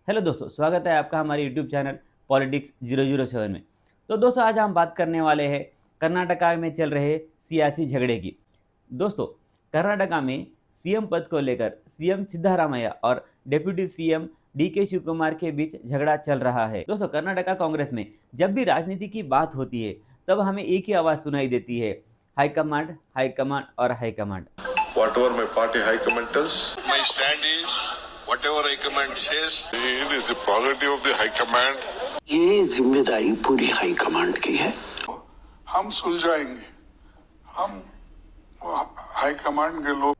Hello दोस्तों, स्वागत है आपका हमारे यूट्यूब चैनल पॉलिटिक्स 007 में। तो दोस्तों, आज हम बात करने वाले हैं कर्नाटका में चल रहे सियासी झगड़े की। दोस्तों, कर्नाटका में सीएम पद को लेकर सीएम सिद्धारामैया और डिप्टी सीएम डीके शिव कुमार के बीच झगड़ा चल रहा है। दोस्तों, कर्नाटका कांग्रेस में जब भी राजनीति की बात होती है तब हमें एक ही आवाज़ सुनाई देती है, हाईकमांड, हाईकमांड और high command. Whatever my party high command tells, My stand is whatever High Command says. it is the prerogative of the high command. ये जिम्मेदारी पूरी हाई कमांड की है। हम सुलझाएंगे। हम हाई कमांड के लोग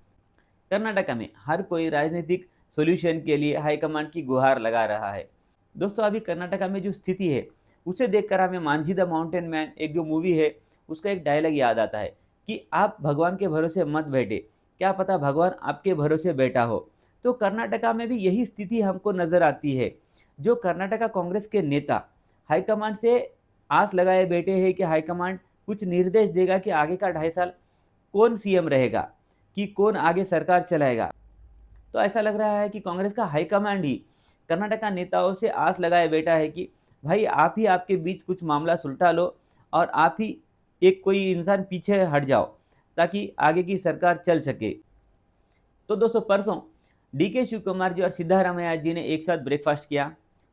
कर्नाटका में हर कोई राजनीतिक सॉल्यूशन के लिए हाईकमांड की गुहार लगा रहा है। दोस्तों, अभी कर्नाटका में जो स्थिति है उसे देखकर हमें मांझी द माउंटेन मैन एक जो मूवी है उसका एक डायलॉग याद आता है कि आप भगवान के भरोसे मत बैठे, क्या पता भगवान आपके भरोसे बैठा हो। तो कर्नाटका में भी यही स्थिति हमको नज़र आती है। जो कर्नाटका कांग्रेस के नेता हाईकमांड से आस लगाए बैठे हैं कि हाईकमांड कुछ निर्देश देगा कि आगे का 2.5 साल कौन सीएम रहेगा, कि कौन आगे सरकार चलाएगा। तो ऐसा लग रहा है कि कांग्रेस का हाईकमांड ही कर्नाटका नेताओं से आस लगाए बैठा है कि भाई आप ही आपके बीच कुछ मामला सुलझा लो और आप ही एक कोई इंसान पीछे हट जाओ ताकि आगे की सरकार चल सके। तो दोस्तों, परसों डीके शिव कुमार जी और सिद्धारामैया जी ने एक साथ ब्रेकफास्ट किया।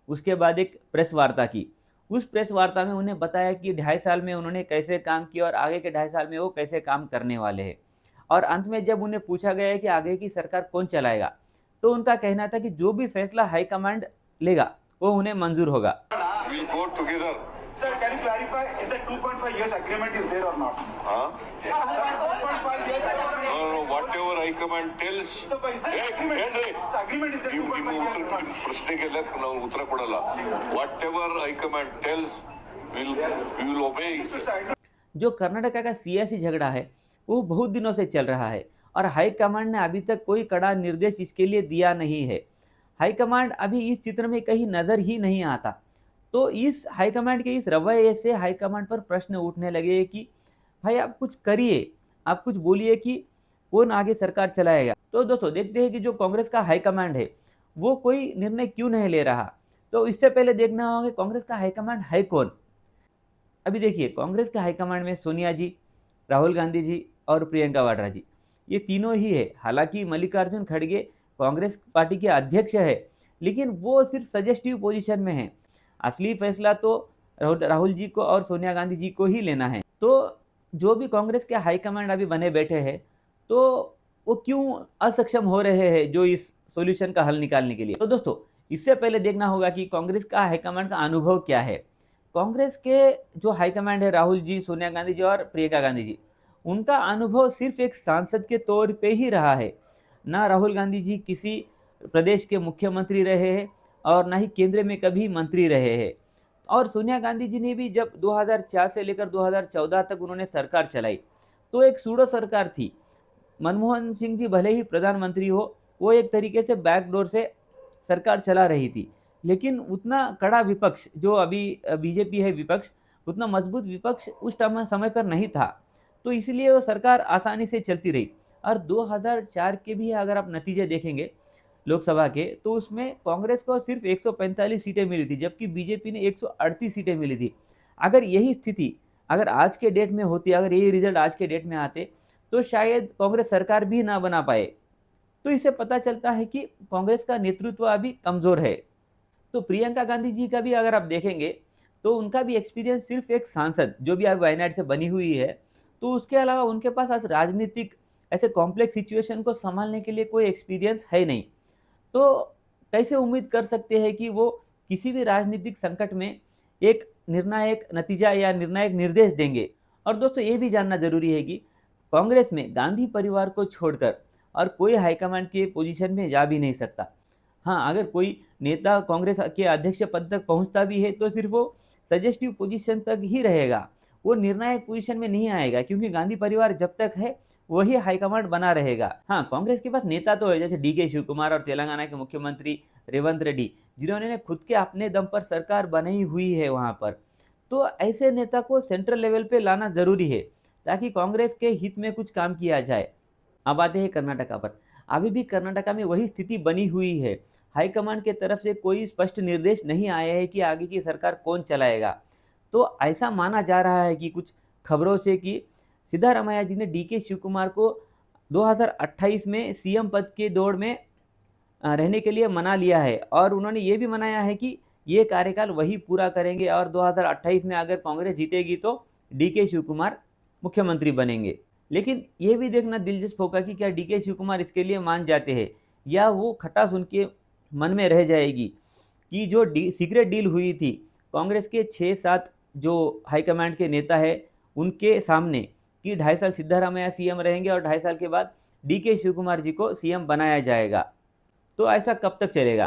उसके बाद एक प्रेस वार्ता की। उस प्रेस वार्ता में उन्हें बताया कि 2.5 साल में उन्होंने कैसे काम किया और आगे के 2.5 साल में वो कैसे काम करने वाले हैं। और अंत में जब उन्हें पूछा गया है कि आगे की सरकार कौन चलाएगा, तो उनका कहना था कि जो भी फैसला हाईकमांड लेगा वो उन्हें मंजूर होगा। We'll go together. Sir, can you clarify, is that 2.5 years agreement is there or not? Huh? Yes. Sir, 2.5 years agreement. No, whatever High Command tells. So, but is there agreement? Sir, agreement is there 2.5 years or not? ಪ್ರಶ್ನೆಗೆಲ್ಲ ನಾವು ಉತ್ತರ ಕೊಡಲ್ಲ. Whatever High Command tells, we will obey. जो कर्नाटका का सियासी झगड़ा है वो बहुत दिनों से चल रहा है और हाईकमांड ने अभी तक कोई कड़ा निर्देश इसके लिए दिया नहीं है। हाईकमांड अभी इस चित्र में कहीं नज़र ही नहीं आता। तो इस हाईकमांड के इस रवैये से हाईकमांड पर प्रश्न उठने लगे कि भाई आप कुछ करिए, आप कुछ बोलिए कि कौन आगे सरकार चलाएगा। तो दोस्तों, देखते हैं कि जो कांग्रेस का हाईकमांड है वो कोई निर्णय क्यों नहीं ले रहा। तो इससे पहले देखना होगा कि कांग्रेस का हाईकमांड है कौन। अभी देखिए, कांग्रेस के हाईकमांड में सोनिया जी, राहुल गांधी जी और प्रियंका वाड्रा जी, ये तीनों ही है। हालांकि मल्लिकार्जुन खड़गे कांग्रेस पार्टी के अध्यक्ष है, लेकिन वो सिर्फ सजेस्टिव पोजीशन में है। असली फैसला तो राहुल जी को और सोनिया गांधी जी को ही लेना है। तो जो भी कांग्रेस के हाईकमांड अभी बने बैठे हैं, तो वो क्यों असक्षम हो रहे हैं जो इस सॉल्यूशन का हल निकालने के लिए। तो दोस्तों, इससे पहले देखना होगा कि कांग्रेस का हाईकमांड का अनुभव क्या है। कांग्रेस के जो हाईकमांड है, राहुल जी, सोनिया गांधी जी और प्रियंका गांधी जी, उनका अनुभव सिर्फ एक सांसद के तौर पे ही रहा है। ना राहुल गांधी जी किसी प्रदेश के मुख्यमंत्री रहे हैं और ना ही केंद्र में कभी मंत्री रहे हैं। और सोनिया गांधी जी ने भी जब 2004 से लेकर 2014 तक उन्होंने सरकार चलाई तो एक सूडो सरकार थी। मनमोहन सिंह जी भले ही प्रधानमंत्री हो, वो एक तरीके से बैकडोर से सरकार चला रही थी, लेकिन उतना कड़ा विपक्ष जो अभी बीजेपी है विपक्ष, उतना मजबूत विपक्ष उस समय पर नहीं था। तो इसलिए वो सरकार आसानी से चलती रही। और 2004 के भी अगर आप नतीजे देखेंगे लोकसभा के, तो उसमें कांग्रेस को सिर्फ 145 सीटें मिली थी, जबकि बीजेपी ने 138 सीटें मिली थी। अगर यही स्थिति अगर आज के डेट में होती, अगर यही रिजल्ट आज के डेट में आते, तो शायद कांग्रेस सरकार भी ना बना पाए। तो इससे पता चलता है कि कांग्रेस का नेतृत्व अभी कमज़ोर है। तो प्रियंका गांधी जी का भी अगर आप देखेंगे तो उनका भी एक्सपीरियंस सिर्फ एक सांसद जो भी अब वायनाड से बनी हुई है, तो उसके अलावा उनके पास आज राजनीतिक ऐसे कॉम्प्लेक्स सिचुएशन को संभालने के लिए कोई एक्सपीरियंस है नहीं। तो कैसे उम्मीद कर सकते हैं कि वो किसी भी राजनीतिक संकट में एक निर्णायक नतीजा या निर्णायक निर्देश देंगे। और दोस्तों, ये भी जानना जरूरी है कि कांग्रेस में गांधी परिवार को छोड़कर और कोई हाईकमांड के पोजीशन में जा भी नहीं सकता। हाँ, अगर कोई नेता कांग्रेस के अध्यक्ष पद तक पहुंचता भी है तो सिर्फ वो सजेस्टिव पोजीशन तक ही रहेगा, वो निर्णायक पोजीशन में नहीं आएगा, क्योंकि गांधी परिवार जब तक है वही हाईकमांड बना रहेगा। हाँ, कांग्रेस के पास नेता तो है, जैसे डीके शिव कुमार और तेलंगाना के मुख्यमंत्री रेवंत रेड्डी, जिन्होंने खुद के अपने दम पर सरकार बनाई हुई है वहाँ पर। तो ऐसे नेता को सेंट्रल लेवल पे लाना जरूरी है ताकि कांग्रेस के हित में कुछ काम किया जाए। अब आते हैं कर्नाटका पर। अभी भी कर्नाटका में वही स्थिति बनी हुई है। हाईकमान के तरफ से कोई स्पष्ट निर्देश नहीं आया है कि आगे की सरकार कौन चलाएगा। तो ऐसा माना जा रहा है कि कुछ खबरों से कि सिद्धारामैया जी ने डीके शिवकुमार को 2028 में सीएम पद के दौड़ में रहने के लिए मना लिया है और उन्होंने ये भी मनाया है कि ये कार्यकाल वही पूरा करेंगे और 2028 में अगर कांग्रेस जीतेगी तो डीके शिवकुमार मुख्यमंत्री बनेंगे। लेकिन ये भी देखना दिलचस्प होगा कि क्या डीके शिवकुमार इसके लिए मान जाते हैं या वो खटास उनके मन में रह जाएगी कि जो सीक्रेट डील हुई थी कांग्रेस के 6-7 जो हाईकमांड के नेता है उनके सामने कि 2.5 साल सिद्धारामैया सीएम रहेंगे और 2.5 साल के बाद डीके शिवकुमार जी को सीएम बनाया जाएगा। तो ऐसा कब तक चलेगा?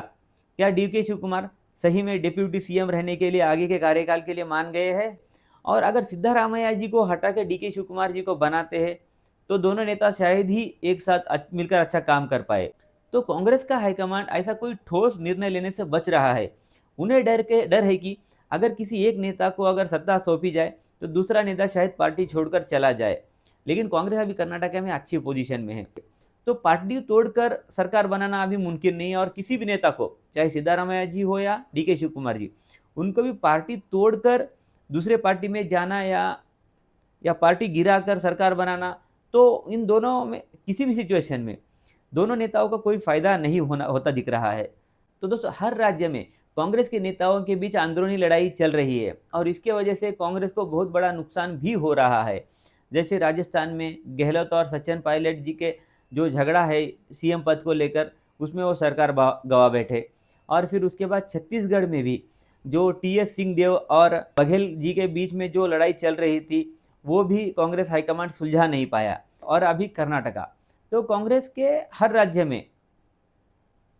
क्या डीके शिवकुमार सही में डिप्यूटी सीएम रहने के लिए आगे के कार्यकाल के लिए मान गए हैं? और अगर सिद्धारामैया जी को हटा के डीके शिवकुमार जी को बनाते हैं तो दोनों नेता शायद ही एक साथ मिलकर अच्छा काम कर पाए। तो कांग्रेस का हाईकमांड ऐसा कोई ठोस निर्णय लेने से बच रहा है। उन्हें डर है कि अगर किसी एक नेता को अगर सत्ता सौंपी जाए तो दूसरा नेता शायद पार्टी छोड़कर चला जाए। लेकिन कांग्रेस अभी कर्नाटक में अच्छी पोजीशन में है, तो पार्टी तोड़कर सरकार बनाना अभी मुमकिन नहीं है और किसी भी नेता को, चाहे सिद्धारामैया जी हो या डीके शिवकुमार जी, उनको भी पार्टी तोड़कर दूसरे पार्टी में जाना या पार्टी गिराकर सरकार बनाना, तो इन दोनों में किसी भी सिचुएशन में दोनों नेताओं का कोई फायदा नहीं होता दिख रहा है। तो दोस्तों, हर राज्य में कांग्रेस के नेताओं के बीच अंदरूनी लड़ाई चल रही है और इसके वजह से कांग्रेस को बहुत बड़ा नुकसान भी हो रहा है। जैसे राजस्थान में गहलोत और सचिन पायलट जी के जो झगड़ा है सीएम पद को लेकर, उसमें वो सरकार गवा बैठे। और फिर उसके बाद छत्तीसगढ़ में भी जो टीएस सिंहदेव और बघेल जी के बीच में जो लड़ाई चल रही थी वो भी कांग्रेस हाईकमांड सुलझा नहीं पाया। और अभी कर्नाटका, तो कांग्रेस के हर राज्य में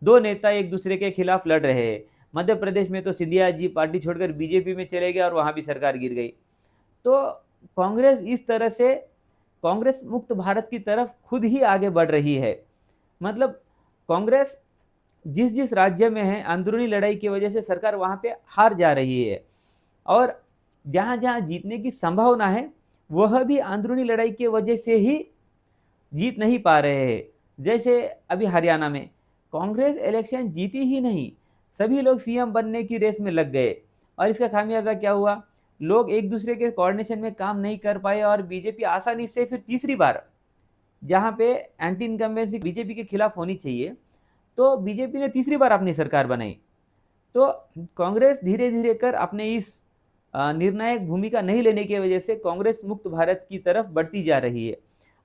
दो नेता एक दूसरे के खिलाफ लड़ रहे हैं। मध्य प्रदेश में तो सिंधिया जी पार्टी छोड़कर बीजेपी में चले गए और वहाँ भी सरकार गिर गई। तो कांग्रेस इस तरह से कांग्रेस मुक्त भारत की तरफ खुद ही आगे बढ़ रही है। मतलब कांग्रेस जिस जिस राज्य में है, अंदरूनी लड़ाई की वजह से सरकार वहाँ पे हार जा रही है और जहाँ जहाँ जीतने की संभावना है वह भी अंदरूनी लड़ाई की वजह से ही जीत नहीं पा रहे हैं। जैसे अभी हरियाणा में कांग्रेस इलेक्शन जीती ही नहीं, सभी लोग सीएम बनने की रेस में लग गए और इसका खामियाजा क्या हुआ? लोग एक दूसरे के कोऑर्डिनेशन में काम नहीं कर पाए और बीजेपी आसानी से फिर तीसरी बार, जहाँ पे एंटी इनकम्बेंसी बीजेपी के खिलाफ होनी चाहिए, तो बीजेपी ने तीसरी बार अपनी सरकार बनाई। तो कांग्रेस धीरे धीरे कर अपने इस निर्णायक भूमिका नहीं लेने की वजह से कांग्रेस मुक्त भारत की तरफ बढ़ती जा रही है।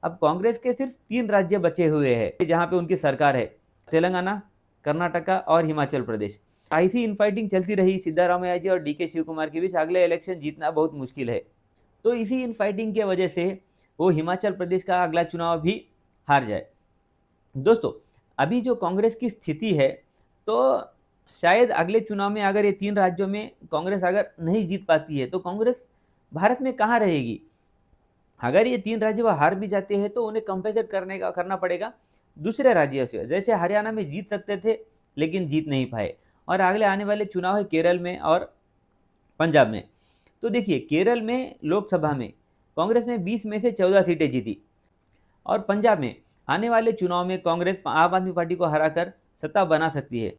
अब कांग्रेस के सिर्फ 3 राज्य बचे हुए हैं जहाँ पे उनकी सरकार है, तेलंगाना, कर्नाटका और हिमाचल प्रदेश। ऐसी इनफाइटिंग चलती रही सिद्धारामैया जी और डीके शिवकुमार के बीच, अगले इलेक्शन जीतना बहुत मुश्किल है। तो इसी इनफाइटिंग की वजह से वो हिमाचल प्रदेश का अगला चुनाव भी हार जाए। दोस्तों, अभी जो कांग्रेस की स्थिति है, तो शायद अगले चुनाव में अगर ये 3 राज्यों में कांग्रेस अगर नहीं जीत पाती है तो कांग्रेस भारत में कहाँ रहेगी? अगर ये 3 राज्य वो हार भी जाते हैं तो उन्हें कंपेंसेट करना पड़ेगा दूसरे राज्यों से। जैसे हरियाणा में जीत सकते थे लेकिन जीत नहीं पाए, और अगले आने वाले चुनाव है केरल में और पंजाब में। तो देखिए, केरल में लोकसभा में कांग्रेस ने 20 में से 14 सीटें जीती और पंजाब में आने वाले चुनाव में कांग्रेस आम आदमी पार्टी को हराकर सत्ता बना सकती है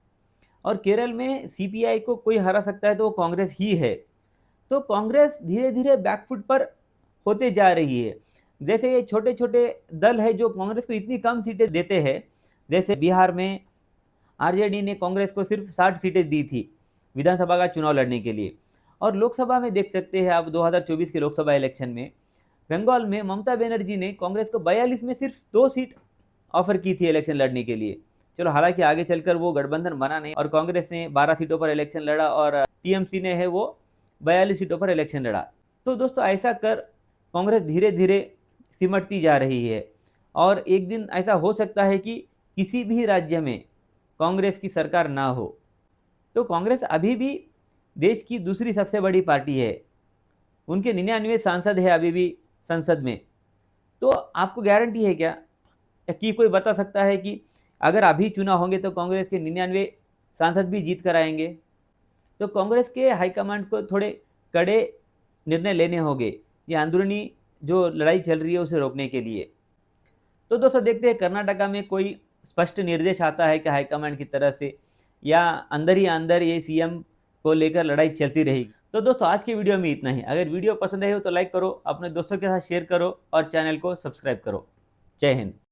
और केरल में सीपीआई को कोई हरा सकता है तो वो कांग्रेस ही है। तो कांग्रेस धीरे धीरे बैकफुट पर होते जा रही है। जैसे ये छोटे छोटे दल है जो कांग्रेस को इतनी कम सीटें देते हैं, जैसे बिहार में आरजेडी ने कांग्रेस को सिर्फ 60 सीटें दी थी विधानसभा का चुनाव लड़ने के लिए। और लोकसभा में देख सकते हैं आप 2024 के लोकसभा इलेक्शन में बंगाल में ममता बनर्जी ने कांग्रेस को 42 में सिर्फ 2 सीट ऑफर की थी इलेक्शन लड़ने के लिए। चलो, हालांकि आगे चलकर वो गठबंधन बना नहीं और कांग्रेस ने 12 सीटों पर इलेक्शन लड़ा और टीएमसी ने है वो 42 सीटों पर इलेक्शन लड़ा। तो दोस्तों, ऐसा कर कांग्रेस धीरे धीरे सिमटती जा रही है और एक दिन ऐसा हो सकता है कि किसी भी राज्य में कांग्रेस की सरकार ना हो। तो कांग्रेस अभी भी देश की दूसरी सबसे बड़ी पार्टी है, उनके 99 सांसद है अभी भी संसद में। तो आपको गारंटी है क्या कि कोई बता सकता है कि अगर अभी चुनाव होंगे तो कांग्रेस के 99 सांसद भी जीत कर आएंगे? तो कांग्रेस के हाईकमांड को थोड़े कड़े निर्णय लेने होंगे ये अंदरूनी जो लड़ाई चल रही है उसे रोकने के लिए। तो दोस्तों, देखते हैं कर्नाटका में कोई स्पष्ट निर्देश आता है कि हाईकमांड की तरफ से या अंदर ही अंदर ये सीएम को लेकर लड़ाई चलती रहेगी। तो दोस्तों आज की वीडियो में इतना ही। अगर वीडियो पसंद आई हो तो लाइक करो, अपने दोस्तों के साथ शेयर करो और चैनल को सब्सक्राइब करो। जय हिंद।